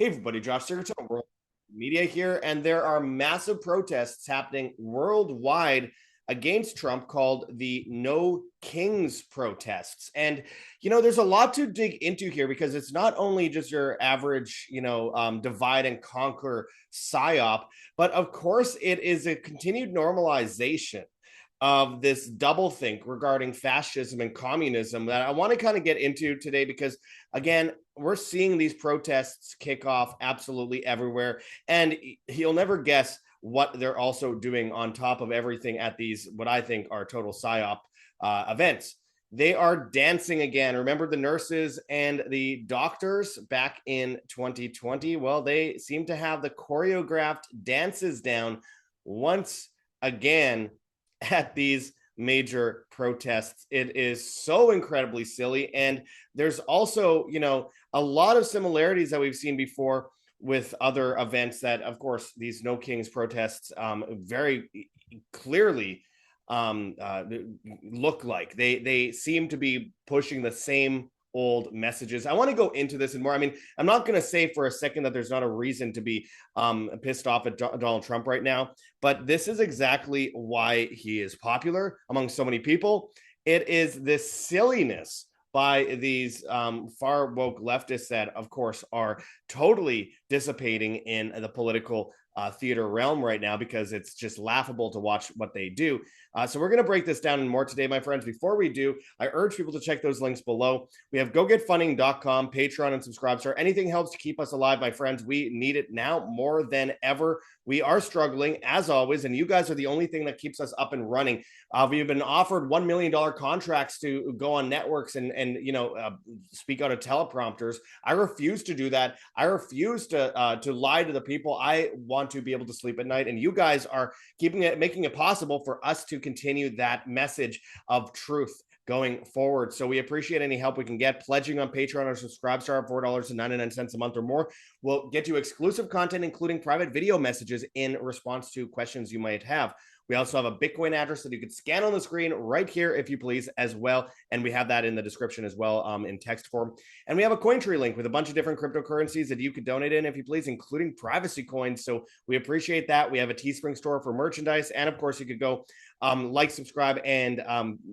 Hey everybody, Josh Sigurdson, World Media here, and there are massive protests happening worldwide against Trump called the No Kings protests. And there's a lot to dig into here because it's not only just your average, divide and conquer psyop, but of course it is a continued normalization of this doublethink regarding fascism and communism that I want to kind of get into today because, again, we're seeing these protests kick off absolutely everywhere. And you'll never guess what they're also doing on top of everything at these, what I think are total psyop events. They are dancing again. Remember the nurses and the doctors back in 2020? Well, they seem to have the choreographed dances down once again at these major protests. It is so incredibly silly. And there's also, a lot of similarities that we've seen before with other events that, of course, these No Kings protests very clearly look like. They seem to be pushing the same old messages. I want to go into this and more. I mean, I'm not going to say for a second that there's not a reason to be pissed off at Donald Trump right now, but this is exactly why he is popular among so many people. It is this silliness by these far woke leftists that, of course, are totally dissipating in the political theater realm right now because it's just laughable to watch what they do. So we're going to break this down and more today, my friends. Before we do, I urge people to check those links below. We have gogetfunding.com, Patreon, and Subscribestar. Anything helps to keep us alive, my friends. We need it now more than ever. We are struggling, as always, and you guys are the only thing that keeps us up and running. We've been offered $1 million contracts to go on networks and speak out of teleprompters. I refuse to do that. I refuse to lie to the people. I want to be able to sleep at night, and you guys are making it possible for us to continue that message of truth going forward. So we appreciate any help we can get. Pledging on Patreon or Subscribestar, $4.99 a month or more will get you exclusive content, including private video messages in response to questions you might have. We also have a Bitcoin address that you could scan on the screen right here, if you please, as well. And we have that in the description as well in text form. And we have a Cointree link with a bunch of different cryptocurrencies that you could donate in, if you please, including privacy coins. So we appreciate that. We have a Teespring store for merchandise. And of course, you could go like, subscribe, and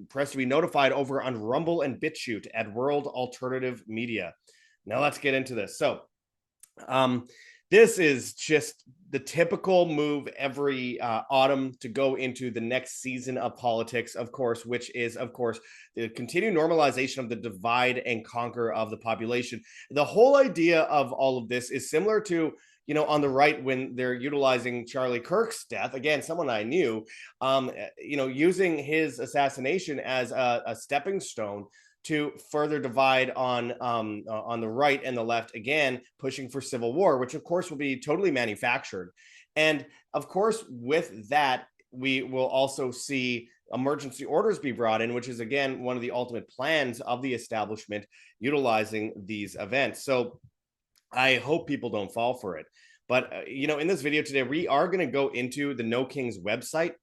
press to be notified over on Rumble and BitChute at World Alternative Media. Now let's get into this. So this is just the typical move every autumn to go into the next season of politics, of course, which is, of course, the continued normalization of the divide and conquer of the population. The whole idea of all of this is similar to, on the right when they're utilizing Charlie Kirk's death, again, someone I knew, using his assassination as a stepping stone to further divide on the right and the left, again, pushing for civil war, which of course will be totally manufactured. And of course, with that, we will also see emergency orders be brought in, which is, again, one of the ultimate plans of the establishment utilizing these events. So I hope people don't fall for it. But, in this video today, we are going to go into the No Kings website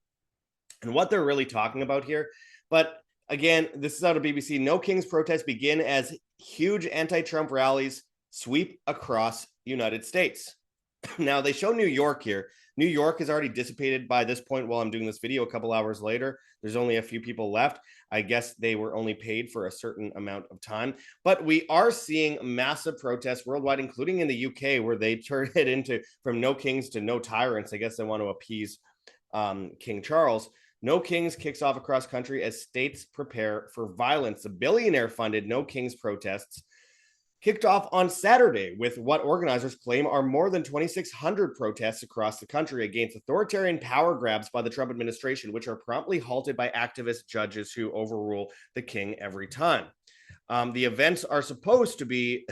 and what they're really talking about here. But again, this is out of BBC. No Kings protests begin as huge anti-Trump rallies sweep across the United States. Now, they show New York here. New York is already dissipated by this point while I'm doing this video a couple hours later. There's only a few people left. I guess they were only paid for a certain amount of time. But we are seeing massive protests worldwide, including in the UK, where they turn it into from no kings to no tyrants. I guess they want to appease King Charles. No Kings kicks off across country as states prepare for violence. The billionaire-funded No Kings protests kicked off on Saturday with what organizers claim are more than 2,600 protests across the country against authoritarian power grabs by the Trump administration, which are promptly halted by activist judges who overrule the king every time. The events are supposed to be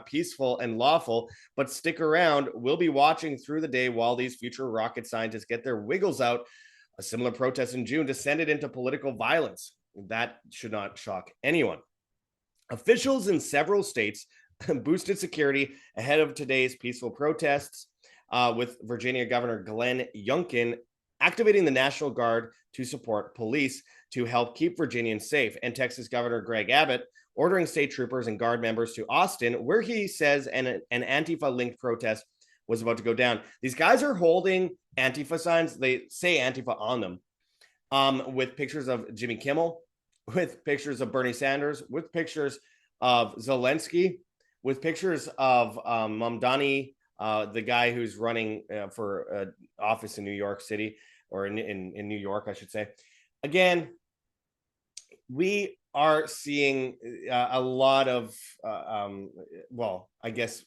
peaceful and lawful, but stick around. We'll be watching through the day while these future rocket scientists get their wiggles out. A similar protest in June descended into political violence. That should not shock anyone. Officials in several states boosted security ahead of today's peaceful protests, with Virginia Governor Glenn Youngkin activating the National Guard to support police to help keep Virginians safe. And Texas Governor Greg Abbott ordering state troopers and guard members to Austin, where he says an Antifa-linked protest was about to go down. These guys are holding Antifa signs. They say Antifa on them, with pictures of Jimmy Kimmel, with pictures of Bernie Sanders, with pictures of Zelensky, with pictures of Mamdani, the guy who's running for office in New York City, or in New York, I should say. Again, we are seeing a lot of, well, I guess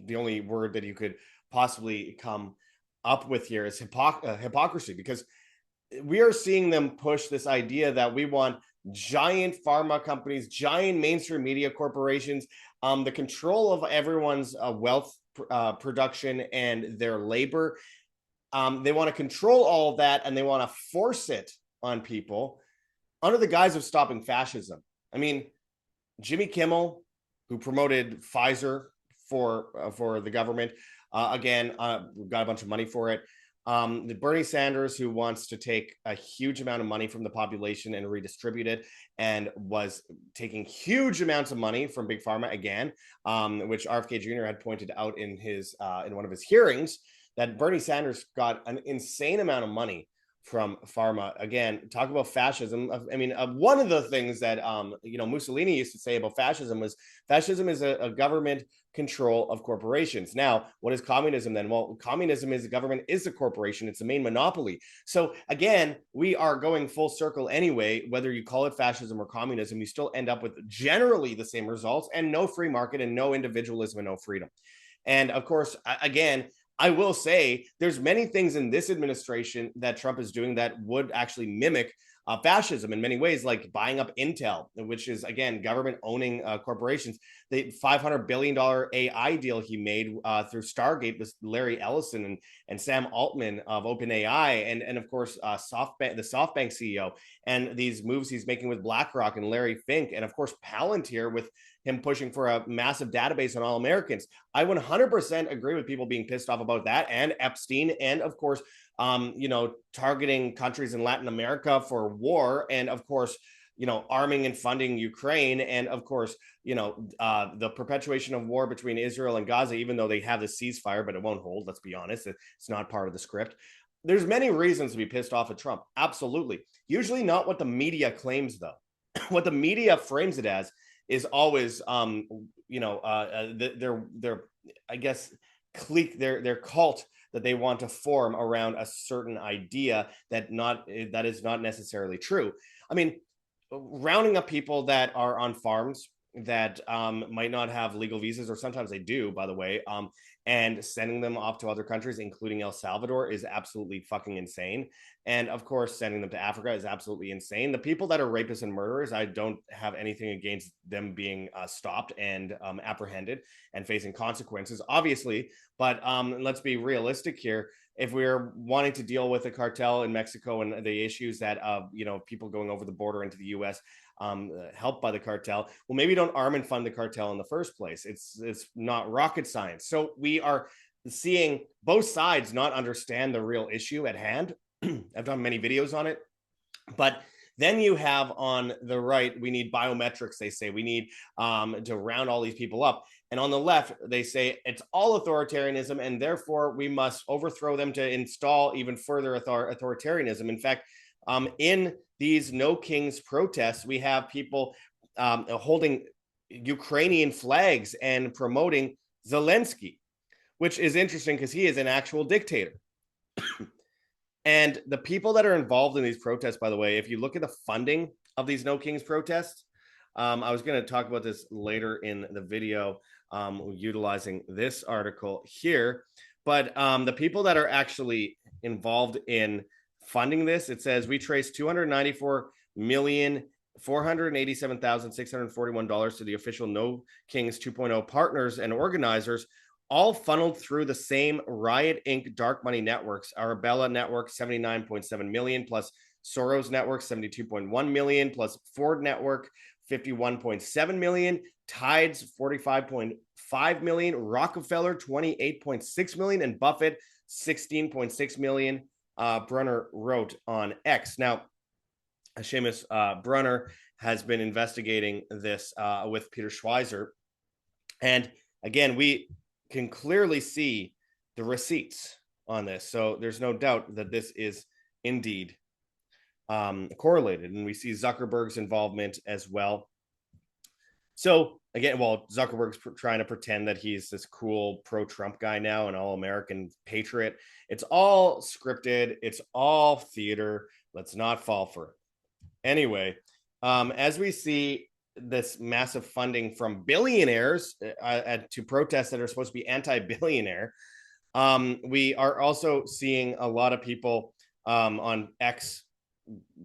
the only word that you could possibly come up with here is hypocrisy, because we are seeing them push this idea that we want giant pharma companies, giant mainstream media corporations, the control of everyone's wealth production and their labor. They want to control all of that, and they want to force it on people under the guise of stopping fascism. I mean, Jimmy Kimmel, who promoted Pfizer for the government, again, got a bunch of money for it. The Bernie Sanders, who wants to take a huge amount of money from the population and redistribute it, and was taking huge amounts of money from Big Pharma again, which RFK Jr. had pointed out in his in one of his hearings, that Bernie Sanders got an insane amount of money from pharma. Again, talk about fascism. I mean, one of the things that Mussolini used to say about fascism was fascism is a government control of corporations. Now, what is communism then? Well, communism is the government is a corporation. It's the main monopoly. So again, we are going full circle anyway. Whether you call it fascism or communism, you still end up with generally the same results, and no free market and no individualism and no freedom. And of course, again, I will say there's many things in this administration that Trump is doing that would actually mimic fascism in many ways, like buying up Intel, which is, again, government owning corporations. The $500 billion AI deal he made through Stargate with Larry Ellison and Sam Altman of OpenAI, and of course, the SoftBank CEO, and these moves he's making with BlackRock and Larry Fink, and of course, Palantir with him pushing for a massive database on all Americans. I 100% agree with people being pissed off about that, and Epstein, and of course, targeting countries in Latin America for war, and of course, arming and funding Ukraine, and of course, the perpetuation of war between Israel and Gaza, even though they have the ceasefire, but it won't hold. Let's be honest, it's not part of the script. There's many reasons to be pissed off at Trump. Absolutely. Usually not what the media claims, though. What the media frames it as is always, their I guess, clique, their cult that they want to form around a certain idea that is not necessarily true. I mean, rounding up people that are on farms that might not have legal visas, or sometimes they do, by the way, and sending them off to other countries, including El Salvador, is absolutely fucking insane. And of course, sending them to Africa is absolutely insane. The people that are rapists and murderers, I don't have anything against them being stopped and apprehended and facing consequences, obviously. But let's be realistic here. If we're wanting to deal with a cartel in Mexico and the issues that people going over the border into the U.S. Helped by the cartel, well, maybe don't arm and fund the cartel in the first place. It's not rocket science. So we are seeing both sides not understand the real issue at hand. I've done many videos on it, but then you have on the right, we need biometrics. They say we need to round all these people up. And on the left, they say it's all authoritarianism, and therefore we must overthrow them to install even further authoritarianism. In fact, in these No Kings protests, we have people holding Ukrainian flags and promoting Zelensky, which is interesting because he is an actual dictator. And the people that are involved in these protests, by the way, if you look at the funding of these No Kings protests, I was going to talk about this later in the video, utilizing this article here. But the people that are actually involved in funding this, it says we traced $294,487,641 to the official No Kings 2.0 partners and organizers, all funneled through the same Riot Inc. dark money networks. Arabella network, 79.7 million, plus Soros network, 72.1 million, plus Ford network, 51.7 million, Tides, 45.5 million, Rockefeller, 28.6 million, and Buffett, 16.6 million. Brunner wrote on X. Now, Seamus Brunner has been investigating this with Peter Schweizer. And again, we can clearly see the receipts on this. So there's no doubt that this is indeed correlated. And we see Zuckerberg's involvement as well. So again, well, Zuckerberg's trying to pretend that he's this cool pro-Trump guy now, an all-American patriot. It's all scripted. It's all theater. Let's not fall for it. Anyway, as we see this massive funding from billionaires to protests that are supposed to be anti-billionaire, we are also seeing a lot of people on X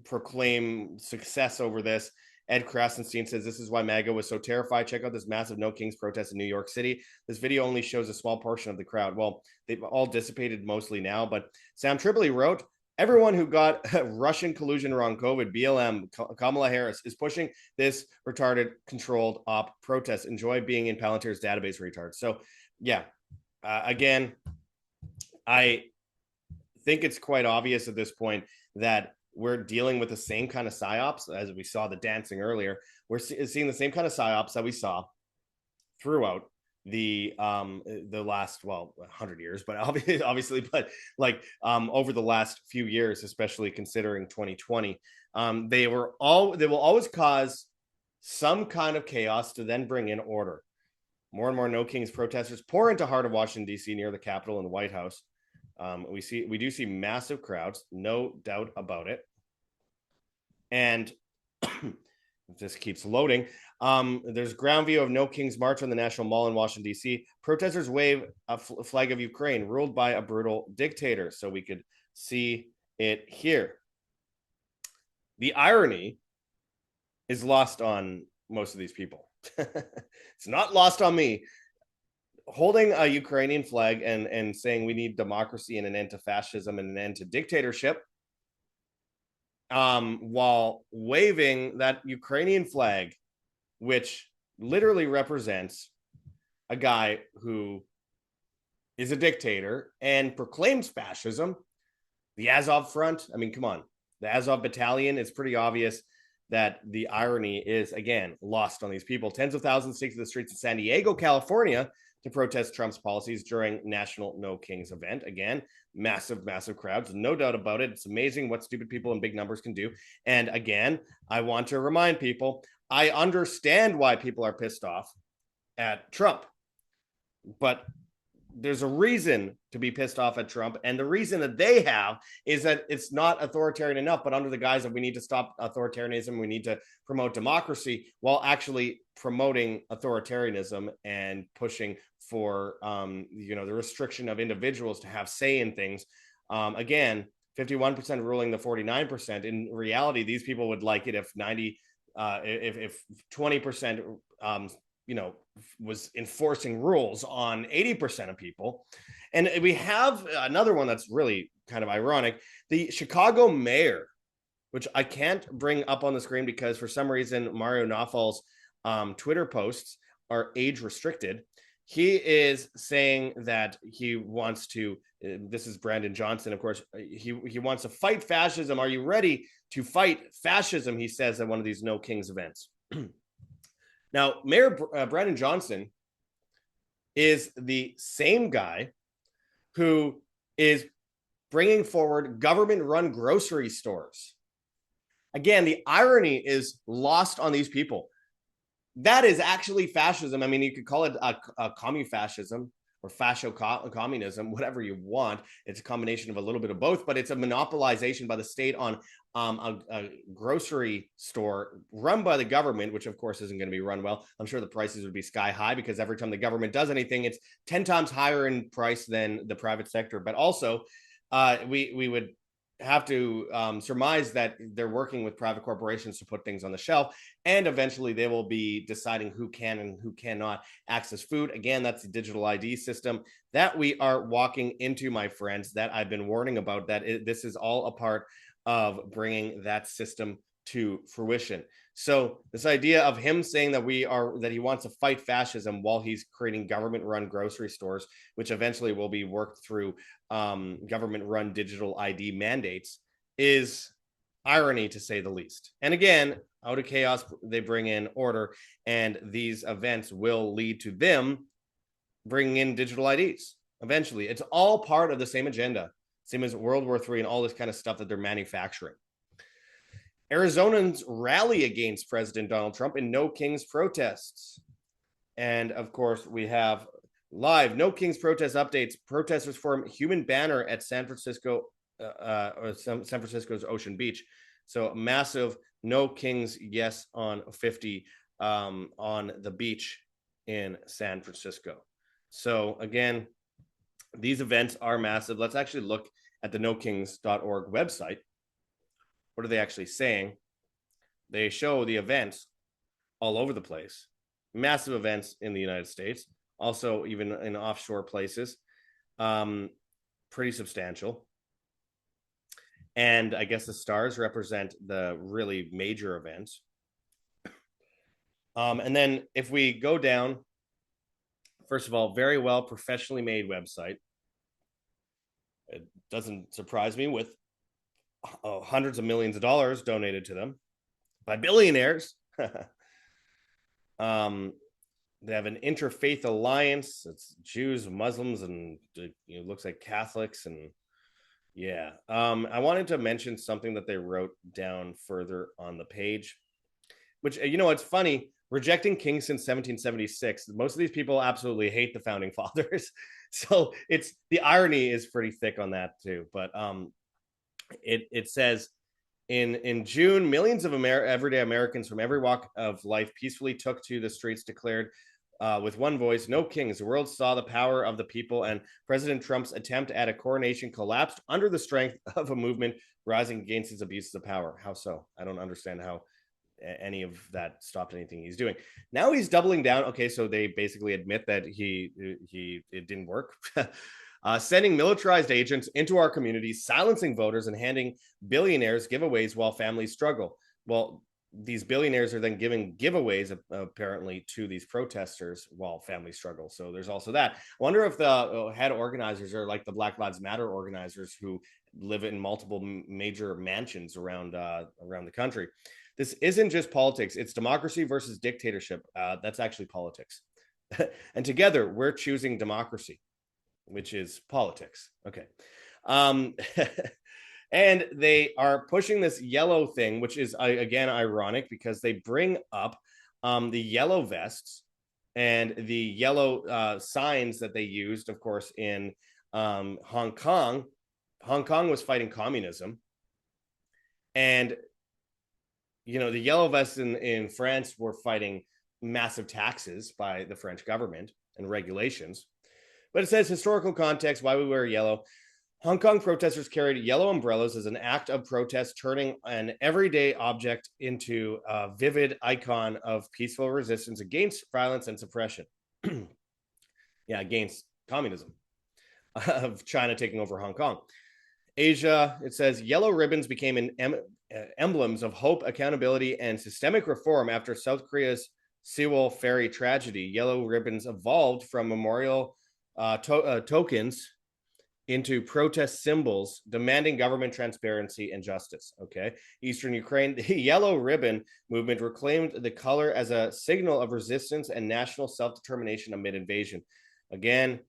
proclaim success over this. Ed Krasenstein says, this is why MAGA was so terrified. Check out this massive No Kings protest in New York City. This video only shows a small portion of the crowd. Well, they've all dissipated mostly now, but Sam Tripoli wrote, everyone who got Russian collusion around COVID, BLM, Kamala Harris, is pushing this retarded controlled op protest. Enjoy being in Palantir's database, retards. So, yeah, again, I think it's quite obvious at this point that we're dealing with the same kind of psyops as we saw the dancing earlier. We're seeing the same kind of psyops that we saw throughout the last 100 years, but obviously but like over the last few years, especially considering 2020, they will always cause some kind of chaos to then bring in order. More and more No Kings protesters pour into heart of Washington D.C. near the Capitol and the White House. We do see massive crowds, no doubt about it. And this keeps loading. There's ground view of No Kings March on the National Mall in Washington, D.C. Protesters wave a flag of Ukraine, ruled by a brutal dictator. So we could see it here. The irony is lost on most of these people. It's not lost on me. Holding a Ukrainian flag and saying we need democracy and an end to fascism and an end to dictatorship, while waving that Ukrainian flag, which literally represents a guy who is a dictator and proclaims fascism, the Azov Front. I mean, come on, the Azov Battalion. It's pretty obvious that the irony is, again, lost on these people. Tens of thousands take to the streets of San Diego, California, to protest Trump's policies during National No Kings event. Again, massive, massive crowds. No doubt about it. It's amazing what stupid people in big numbers can do. And again, I want to remind people, I understand why people are pissed off at Trump, but there's a reason to be pissed off at Trump. And the reason that they have is that it's not authoritarian enough, but under the guise of we need to stop authoritarianism, we need to promote democracy, while actually promoting authoritarianism and pushing for, the restriction of individuals to have say in things. Again, 51% ruling the 49%. In reality, these people would like it if 20%, was enforcing rules on 80% of people. And we have another one that's really kind of ironic. The Chicago mayor, which I can't bring up on the screen because for some reason Mario Nawfal's Twitter posts are age restricted. He is saying that he wants to, this is Brandon Johnson, of course, he wants to fight fascism. Are you ready to fight fascism? He says at one of these No Kings events. Now, Mayor Brandon Johnson is the same guy who is bringing forward government-run grocery stores. Again, the irony is lost on these people. That is actually fascism. I mean, you could call it a commu-fascism or fascio-communism, whatever you want. It's a combination of a little bit of both, but it's a monopolization by the state on a grocery store run by the government, which of course isn't going to be run well. I'm sure the prices would be sky high because every time the government does anything, it's 10 times higher in price than the private sector. But also, we would have to surmise that they're working with private corporations to put things on the shelf, and eventually they will be deciding who can and who cannot access food. Again, that's the digital ID system that we are walking into, my friends, that I've been warning about, that this is all a part of bringing that system to fruition. So this idea of him saying that he wants to fight fascism while he's creating government-run grocery stores, which eventually will be worked through government-run digital ID mandates, is irony, to say the least. And again, out of chaos, they bring in order, and these events will lead to them bringing in digital IDs eventually. It's all part of the same agenda, same as World War III and all this kind of stuff that they're manufacturing. Arizonans rally against President Donald Trump in No Kings protests. And of course, we have live No Kings protest updates. Protesters form human banner at San Francisco's Ocean Beach. So massive No Kings yes on 50 on the beach in San Francisco. So again, these events are massive. Let's actually look at the nokings.org website. What are they actually saying? They show the events all over the place. Massive events in the United States, also even in offshore places. Pretty substantial. And I guess the stars represent the really major events. And then if we go down, first of all, very well professionally made website. It doesn't surprise me with hundreds of millions of dollars donated to them by billionaires. They have an interfaith alliance. It's Jews, Muslims, and it looks like Catholics. And yeah, I wanted to mention something that they wrote down further on the page, which, it's funny. Rejecting kings since 1776. Most of these people absolutely hate the founding fathers. So it's the irony is pretty thick on that too. But it says in June, millions of everyday Americans from every walk of life peacefully took to the streets, declared with one voice, no kings. The world saw the power of the people, and President Trump's attempt at a coronation collapsed under the strength of a movement rising against his abuses of power. How so? I don't understand how any of that stopped anything he's doing. Now he's doubling down. Okay, so they basically admit that it didn't work. Sending militarized agents into our communities, silencing voters, and handing billionaires giveaways while families struggle. Well, these billionaires are then giving giveaways apparently to these protesters while families struggle. So there's also that. I wonder if the head organizers are like the Black Lives Matter organizers who live in multiple major mansions around the country. This isn't just politics. It's democracy versus dictatorship. That's actually politics. And together, we're choosing democracy, which is politics. Okay. And they are pushing this yellow thing, which is, again, ironic because they bring up the yellow vests and the yellow signs that they used, of course, in Hong Kong. Hong Kong was fighting communism. And the yellow vests in France were fighting massive taxes by the French government and regulations. But it says historical context, why we wear yellow. Hong Kong protesters carried yellow umbrellas as an act of protest, turning an everyday object into a vivid icon of peaceful resistance against violence and suppression. Against communism of China taking over Hong Kong. Asia, it says yellow ribbons became emblems of hope, accountability, and systemic reform after South Korea's Sewol ferry tragedy. Yellow ribbons evolved from memorial tokens into protest symbols demanding government transparency and justice. Okay. Eastern Ukraine, the yellow ribbon movement reclaimed the color as a signal of resistance and national self-determination amid invasion. Again,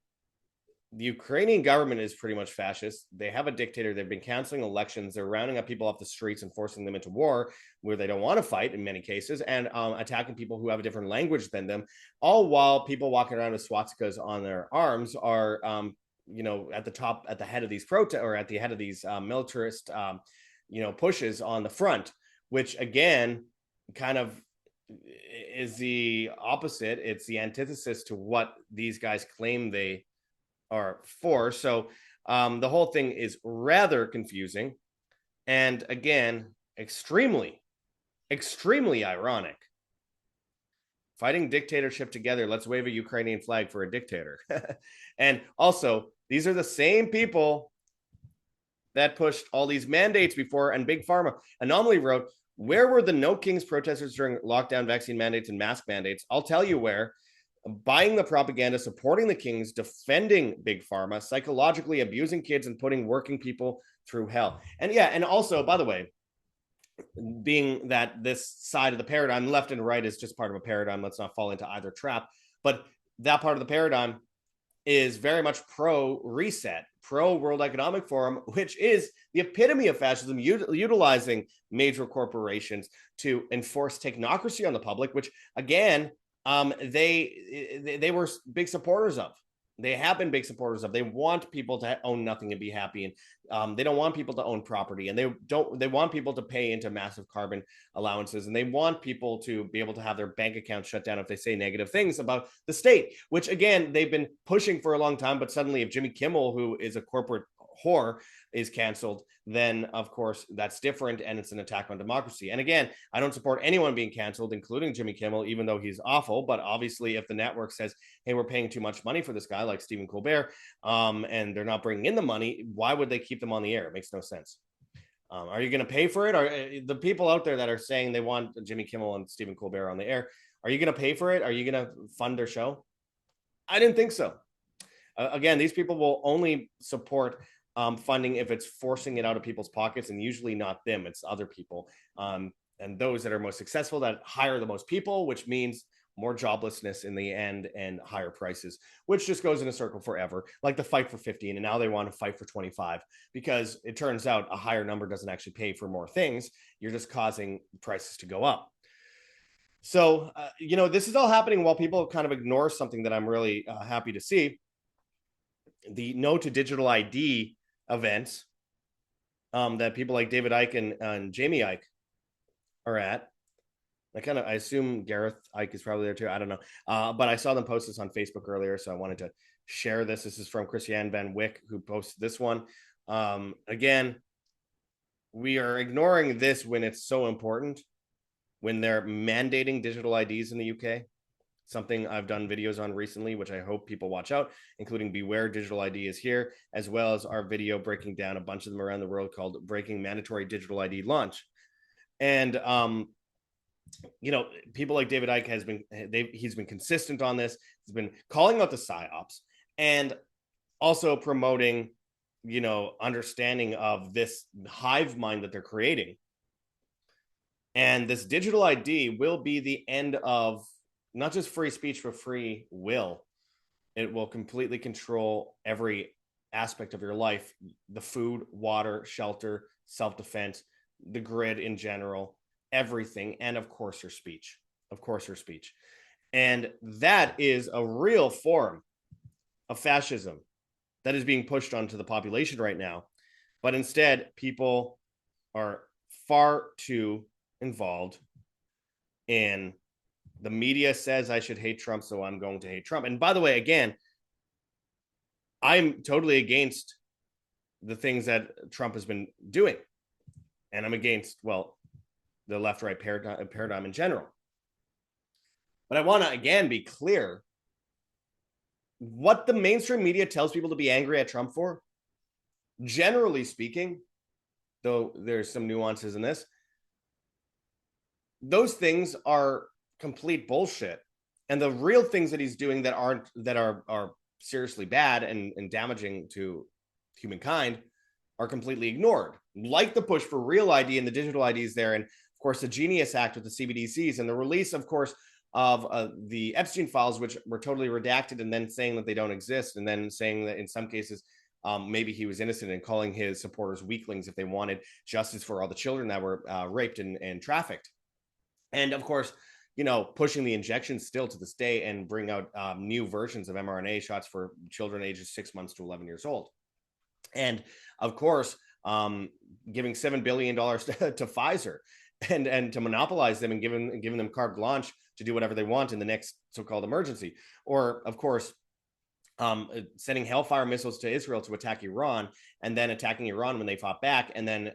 the Ukrainian government is pretty much fascist. They have a dictator. They've been canceling elections. They're rounding up people off the streets and forcing them into war where they don't want to fight in many cases, and attacking people who have a different language than them, all while people walking around with swastikas on their arms are at the head of these protests, or at the head of these militarist pushes on the front, which again kind of is the opposite. It's the antithesis to what these guys claim they are for. So the whole thing is rather confusing, and again, extremely ironic. Fighting dictatorship together. Let's wave a Ukrainian flag for a dictator. And also, these are the same people that pushed all these mandates before. And Big Pharma. Anomaly wrote, where were the No Kings protesters during lockdown, vaccine mandates, and mask mandates? I'll tell you where. Buying the propaganda, supporting the kings, defending Big Pharma, psychologically abusing kids, and putting working people through hell. And yeah, and also, by the way, being that this side of the paradigm, left and right, is just part of a paradigm. Let's not fall into either trap. But that part of the paradigm is very much pro reset, pro World Economic Forum, which is the epitome of fascism, utilizing major corporations to enforce technocracy on the public, which again, they were big supporters of. They have been big supporters of. They want people to own nothing and be happy, and they don't want people to own property, and they want people to pay into massive carbon allowances, and they want people to be able to have their bank account shut down if they say negative things about the state, which again they've been pushing for a long time. But suddenly, if Jimmy Kimmel, who is a corporate whore, is canceled, then of course that's different, and it's an attack on democracy. And again, I don't support anyone being canceled, including Jimmy Kimmel, even though he's awful. But obviously, if the network says, hey, we're paying too much money for this guy, like Stephen Colbert, and they're not bringing in the money, why would they keep them on the air? It makes no sense. Are you going to pay for it? Are the people out there that are saying they want Jimmy Kimmel and Stephen Colbert on the air, are you going to pay for it? Are you going to fund their show? I didn't think so. Again, these people will only support funding if it's forcing it out of people's pockets, and usually not them, it's other people. And those that are most successful that hire the most people, which means more joblessness in the end and higher prices, which just goes in a circle forever, like the fight for 15. And now they want to fight for 25 because it turns out a higher number doesn't actually pay for more things. You're just causing prices to go up. So, this is all happening while people kind of ignore something that I'm really happy to see. The No to Digital ID events that people like David Icke and Jamie Icke are at. I assume Gareth Icke is probably there too. I don't know. But I saw them post this on Facebook earlier, so I wanted to share this. This is from Christiane Van Wyck, who posted this one. Again, we are ignoring this when it's so important, when they're mandating digital IDs in the UK. Something I've done videos on recently, which I hope people watch out, including Beware Digital ID is here, as well as our video breaking down a bunch of them around the world called Breaking Mandatory Digital ID Launch. And, people like David Icke he's been consistent on this. He's been calling out the psyops and also promoting, understanding of this hive mind that they're creating. And this digital ID will be the end of not just free speech, but free will. It will completely control every aspect of your life: the food, water, shelter, self-defense, the grid in general, everything. And of course, your speech. And that is a real form of fascism that is being pushed onto the population right now. But instead, people are far too involved in the media says I should hate Trump, so I'm going to hate Trump. And by the way, again, I'm totally against the things that Trump has been doing. And I'm against, the left-right paradigm in general. But I want to, again, be clear. What the mainstream media tells people to be angry at Trump for, generally speaking, though there's some nuances in this, those things are complete bullshit. And the real things that he's doing that are seriously bad and damaging to humankind are completely ignored, like the push for real ID and the digital IDs there, and of course the Genius Act with the CBDCs, and the release, of course, of the Epstein files, which were totally redacted, and then saying that they don't exist, and then saying that in some cases maybe he was innocent, and calling his supporters weaklings if they wanted justice for all the children that were raped and trafficked. And of course, pushing the injections still to this day, and bring out new versions of mRNA shots for children ages 6 months to 11 years old. And of course, giving $7 billion to Pfizer and to monopolize them and giving them carte blanche to do whatever they want in the next so-called emergency. Or, of course, sending Hellfire missiles to Israel to attack Iran, and then attacking Iran when they fought back, and then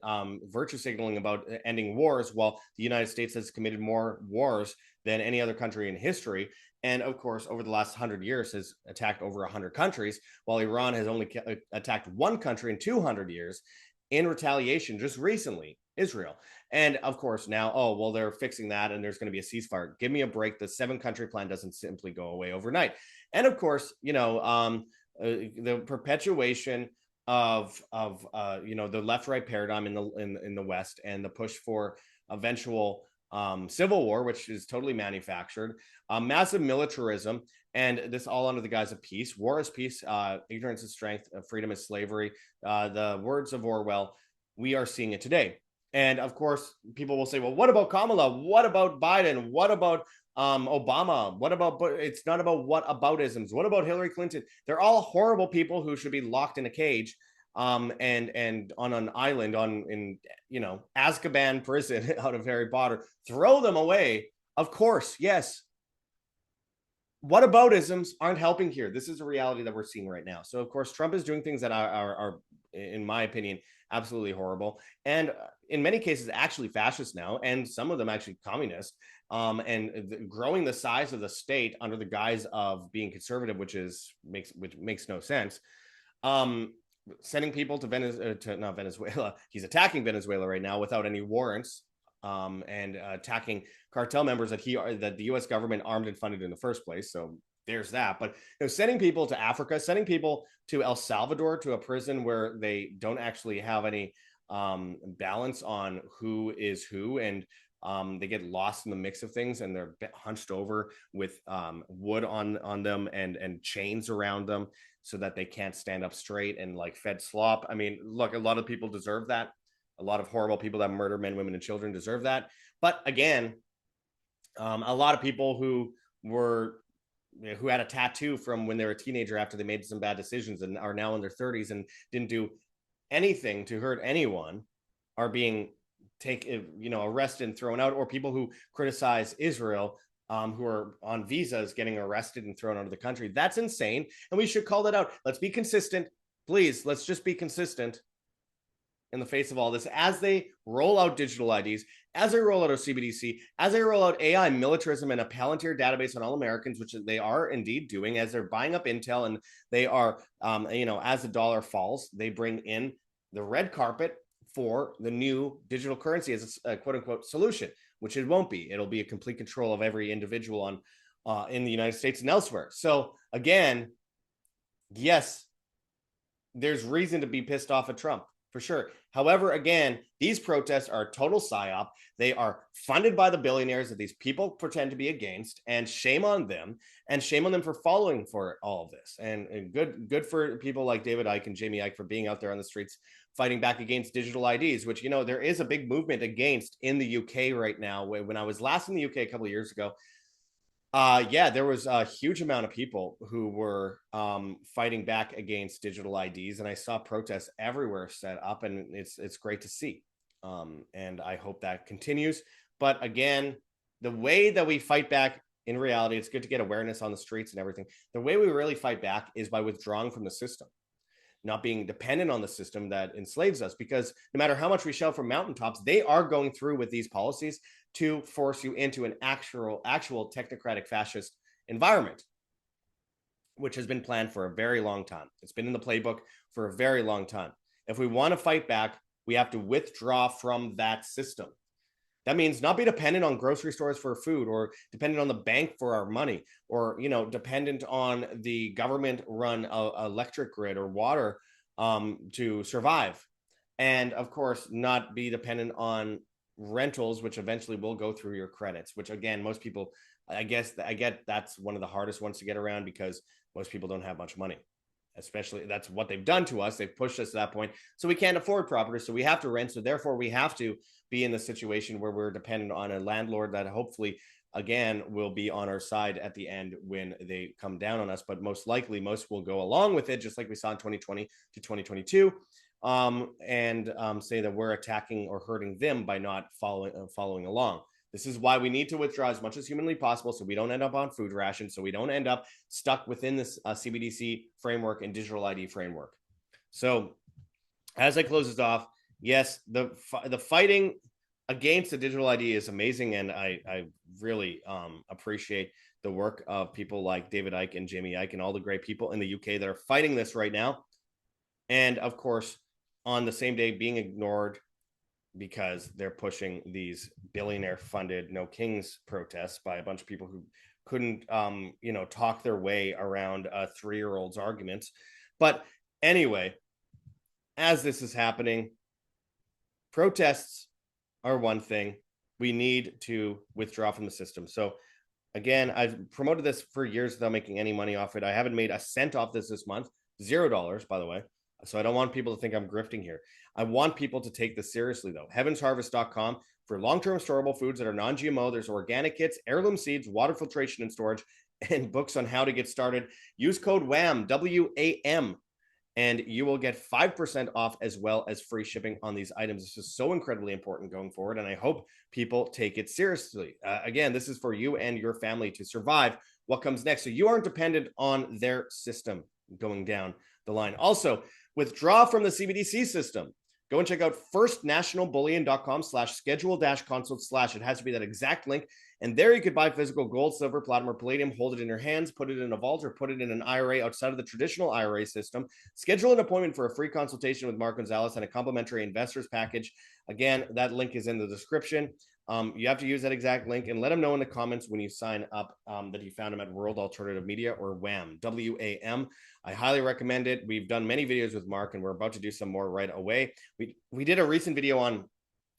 virtue signaling about ending wars, while the United States has committed more wars than any other country in history. And of course, over the last 100 years has attacked over 100 countries, while Iran has only attacked one country in 200 years in retaliation just recently, Israel. And of course now, they're fixing that and there's going to be a ceasefire. Give me a break. The 7-country plan doesn't simply go away overnight. And of course, the perpetuation of the left-right paradigm in the West, and the push for eventual civil war, which is totally manufactured, massive militarism, and this all under the guise of peace. War is peace, ignorance is strength, freedom is slavery. The words of Orwell, we are seeing it today. And of course, people will say, well, what about Kamala? What about Biden? What about Obama? What about, but it's not about what aboutisms. What about Hillary Clinton? They're all horrible people who should be locked in a cage and on an island in Azkaban prison out of Harry Potter. Throw them away. Of course, yes. What aboutisms aren't helping here. This is a reality that we're seeing right now. So of course, Trump is doing things that are in my opinion, absolutely horrible, and in many cases actually fascist now, and some of them actually communist, and growing the size of the state under the guise of being conservative, which makes no sense. Sending people to not Venezuela. He's attacking Venezuela right now without any warrants, and attacking cartel members that the U.S. government armed and funded in the first place. So there's that. But sending people to Africa, sending people to El Salvador, to a prison where they don't actually have any balance on who is who, and they get lost in the mix of things, and they're hunched over with wood on them and chains around them so that they can't stand up straight, and like fed slop. I mean, look, a lot of people deserve that. A lot of horrible people that murder men, women, and children deserve that. But again, a lot of people who had a tattoo from when they were a teenager after they made some bad decisions and are now in their 30s and didn't do anything to hurt anyone are being arrested and thrown out, or people who criticize Israel who are on visas getting arrested and thrown out of the country. That's insane, and we should call that out. Let's be consistent, please. Let's just be consistent in the face of all this as they roll out digital IDs, as they roll out a CBDC, as they roll out AI militarism and a Palantir database on all Americans, which they are indeed doing, as they're buying up intel, and they are, as the dollar falls, they bring in the red carpet for the new digital currency as a quote unquote solution, which it won't be. It'll be a complete control of every individual in the United States and elsewhere. So again, yes, there's reason to be pissed off at Trump, for sure. However, again, these protests are a total psyop. They are funded by the billionaires that these people pretend to be against, and shame on them, and shame on them for following for all of this. And good for people like David Icke and Jamie Icke for being out there on the streets fighting back against digital IDs, which, there is a big movement against in the UK right now. When I was last in the UK a couple of years ago, there was a huge amount of people who were fighting back against digital IDs, and I saw protests everywhere set up, and it's great to see. And I hope that continues. But again, the way that we fight back, in reality, it's good to get awareness on the streets and everything. The way we really fight back is by withdrawing from the system, not being dependent on the system that enslaves us, because no matter how much we shout from mountaintops, they are going through with these policies to force you into an actual technocratic fascist environment, which has been planned for a very long time. It's been in the playbook for a very long time. If we want to fight back, we have to withdraw from that system. That means not be dependent on grocery stores for food, or dependent on the bank for our money, or, dependent on the government-run electric grid or water to survive. And of course, not be dependent on rentals, which eventually will go through your credits, which again, most people, I get that's one of the hardest ones to get around, because most people don't have much money. Especially, that's what they've done to us. They've pushed us to that point. So we can't afford property. So we have to rent. So therefore, we have to be in the situation where we're dependent on a landlord that hopefully, again, will be on our side at the end when they come down on us. But most likely, most will go along with it, just like we saw in 2020 to 2022, and say that we're attacking or hurting them by not following along. This is why we need to withdraw as much as humanly possible, so we don't end up on food rations, so we don't end up stuck within this CBDC framework and digital ID framework. So as I close this off, yes, the fighting against the digital ID is amazing, and I really appreciate the work of people like David Icke and Jamie Icke and all the great people in the UK that are fighting this right now. And of course, on the same day, being ignored because they're pushing these billionaire-funded No Kings protests by a bunch of people who couldn't, talk their way around a 3-year-old's arguments. But anyway, as this is happening, protests are one thing, we need to withdraw from the system. So again, I've promoted this for years without making any money off it. I haven't made a cent off this month, $0, by the way. So I don't want people to think I'm grifting here. I want people to take this seriously, though. Heavensharvest.com for long-term storable foods that are non-GMO. There's organic kits, heirloom seeds, water filtration and storage, and books on how to get started. Use code WAM, W-A-M, and you will get 5% off as well as free shipping on these items. This is so incredibly important going forward, and I hope people take it seriously. Again, this is for you and your family to survive what comes next, so you aren't dependent on their system going down the line. Also, withdraw from the CBDC system. Go and check out firstnationalbullion.com/schedule-consult/. It has to be that exact link. And there you could buy physical gold, silver, platinum, or palladium, hold it in your hands, put it in a vault, or put it in an IRA outside of the traditional IRA system. Schedule an appointment for a free consultation with Mark Gonzalez and a complimentary investors package. Again, that link is in the description. You have to use that exact link and let him know in the comments when you sign up that you found him at World Alternative Media, or WAM, W-A-M. I highly recommend it. We've done many videos with Mark, and we're about to do some more right away. We did a recent video on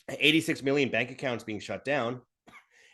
86 million bank accounts being shut down,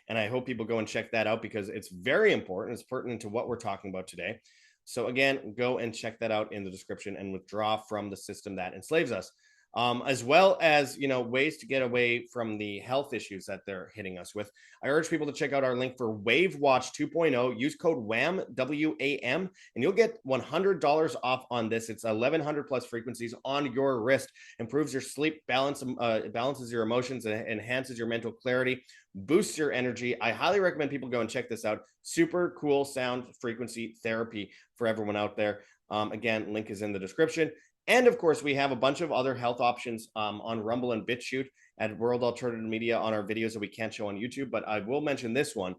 and I hope people go and check that out because it's very important. It's pertinent to what we're talking about today. So again, go and check that out in the description and withdraw from the system that enslaves us. As well as, ways to get away from the health issues that they're hitting us with. I urge people to check out our link for Wave Watch 2.0. Use code WAM, W-A-M, and you'll get $100 off on this. It's 1,100 plus frequencies on your wrist. Improves your sleep, balances your emotions, and enhances your mental clarity, boosts your energy. I highly recommend people go and check this out. Super cool sound frequency therapy for everyone out there. Again, link is in the description. And of course, we have a bunch of other health options on Rumble and BitChute at World Alternative Media on our videos that we can't show on YouTube, but I will mention this one,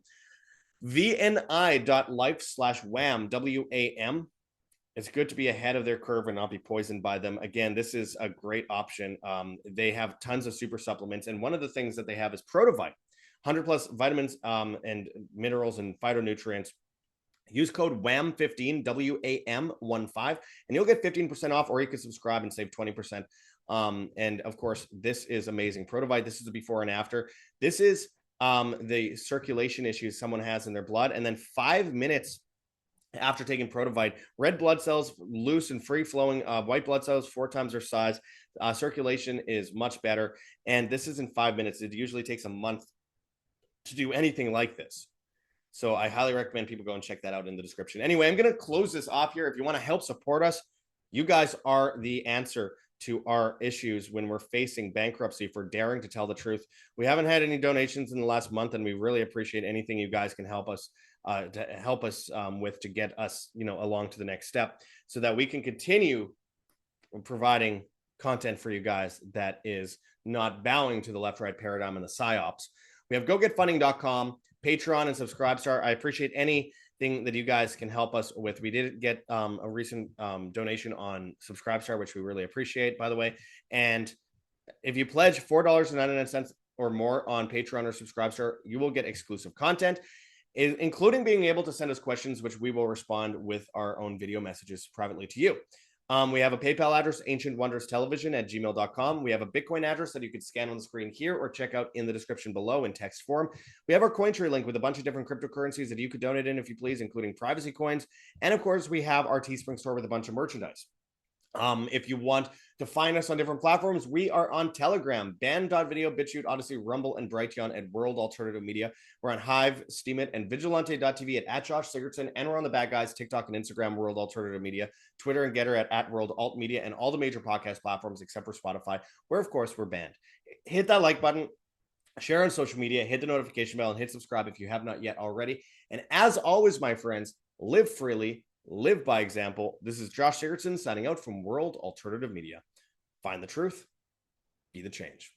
vni.life/WAM, W-A-M. It's good to be ahead of their curve and not be poisoned by them. Again, this is a great option. They have tons of super supplements, and one of the things that they have is Protovite, 100 plus vitamins and minerals and phytonutrients. Use code WAM15, W-A-M-15, and you'll get 15% off, or you can subscribe and save 20%. And of course, this is amazing. Protovite, this is the before and after. This is the circulation issues someone has in their blood. And then 5 minutes after taking Protovite, red blood cells loose and free flowing, white blood cells 4 times their size. Circulation is much better. And this is in 5 minutes. It usually takes a month to do anything like this. So I highly recommend people go and check that out in the description. Anyway, I'm going to close this off here. If you want to help support us, you guys are the answer to our issues when we're facing bankruptcy for daring to tell the truth. We haven't had any donations in the last month, and we really appreciate anything you guys can help us with to get us, along to the next step so that we can continue providing content for you guys that is not bowing to the left-right paradigm and the psyops. We have gogetfunding.com, Patreon, and Subscribestar. I appreciate anything that you guys can help us with. We did get a recent donation on Subscribestar, which we really appreciate, by the way. And if you pledge $4.99 or more on Patreon or Subscribestar, you will get exclusive content, including being able to send us questions, which we will respond with our own video messages privately to you. We have a PayPal address, ancientwonderstelevision@gmail.com. We have a Bitcoin address that you can scan on the screen here or check out in the description below in text form. We have our Cointree link with a bunch of different cryptocurrencies that you could donate in if you please, including privacy coins. And of course, we have our Teespring store with a bunch of merchandise. If you want to find us on different platforms, we are on Telegram, Band.video, BitChute, Odyssey, Rumble, and Brighteon at World Alternative Media. We're on Hive, Steemit, and Vigilante.tv at Josh Sigurdson, and we're on the Bad Guys, TikTok and Instagram, World Alternative Media, Twitter and Getter at World Alt Media, and all the major podcast platforms except for Spotify, where, of course, we're banned. Hit that like button, share on social media, hit the notification bell, and hit subscribe if you have not yet already. And as always, my friends, live freely, live by example. This is Josh Sigurdson signing out from World Alternative Media. Find the truth, be the change.